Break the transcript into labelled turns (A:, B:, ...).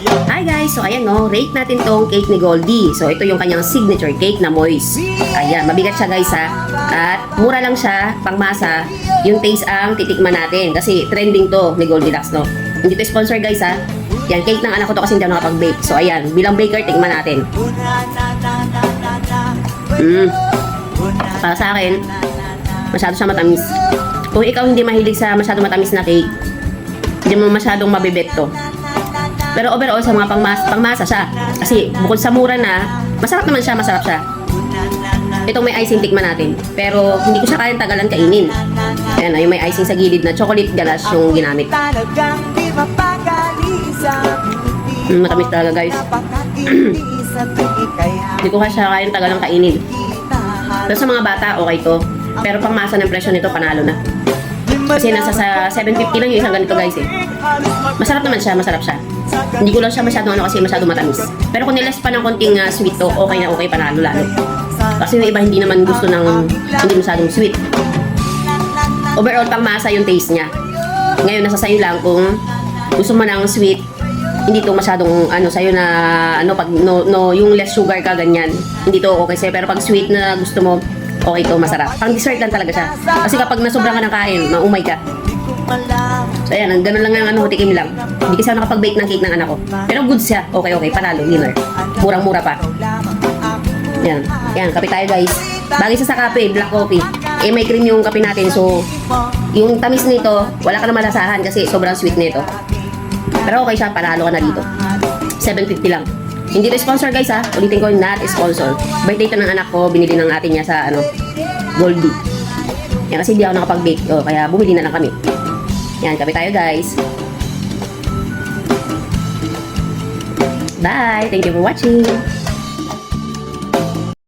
A: Hi guys! So ayan no, rate natin tong cake ni Goldie. So ito yung kanyang signature cake na moist. Ayan, mabigat siya guys ha. At mura lang siya, pangmasa. Yung taste ang titikman natin. Kasi trending to ni Goldilocks no. Hindi to sponsor guys ha. Yan, cake ng anak ko to kasi hindi ako nakapag-bake. So ayan, bilang baker, tikman natin. Para sa akin, masyado siya matamis. Kung ikaw hindi mahilig sa masyado matamis na cake, hindi mo masyadong mabibet to. Pero overall sa mga pangmasa siya. Kasi bukod sa mura na, masarap naman siya, masarap siya. Itong may icing tikman natin. Pero hindi ko siya kayang tagalan kainin. Ayan na, yung may icing sa gilid na chocolate ganache yung ginamit. Matamis talaga guys. Hindi ko siya kayang tagalan kainin. Pero sa mga bata, okay to. Pero pangmasa ng presyo nito, panalo na. Kasi nasa sa 750 lang yung isang ganito guys eh. Masarap naman siya, masarap siya. Hindi ko lang siya masyadong kasi masyadong matamis. Pero kung niles pa ng konting sweet to, okay na okay, panalo lalo. Kasi yung iba hindi naman gusto ng hindi masyadong sweet. Overall, pangmasa yung taste niya. Ngayon, nasa sayo lang kung gusto mo ng sweet, hindi to masyadong sa'yo na pag yung less sugar ka ganyan. Hindi to okay sa'yo. Pero pag sweet na gusto mo, okay to, masarap. Pang dessert lang talaga siya. Kasi kapag nasobrang ka ng kain, maumay ka. So ayan, ganun lang yung tikim lang. Hindi kasi ako nakapag-bake ng cake ng anak ko. Pero good siya. Okay, panalo, winner. Murang-mura pa. Yan, kape tayo guys. Bagay sa kape, black coffee. Eh may cream yung kape natin. So, yung tamis nito, wala ka na malasahan kasi sobrang sweet nito. Pero okay siya, panalo ka na dito. 750 lang. Hindi to sponsor guys ha. Ulitin ko, not sponsor. Birthday to ng anak ko, binili ng atin niya sa Goldie. Yan, kasi hindi ako nakapag-bake. Kaya bumili na lang kami. Yan, kape tayo guys. Bye! Thank you for watching!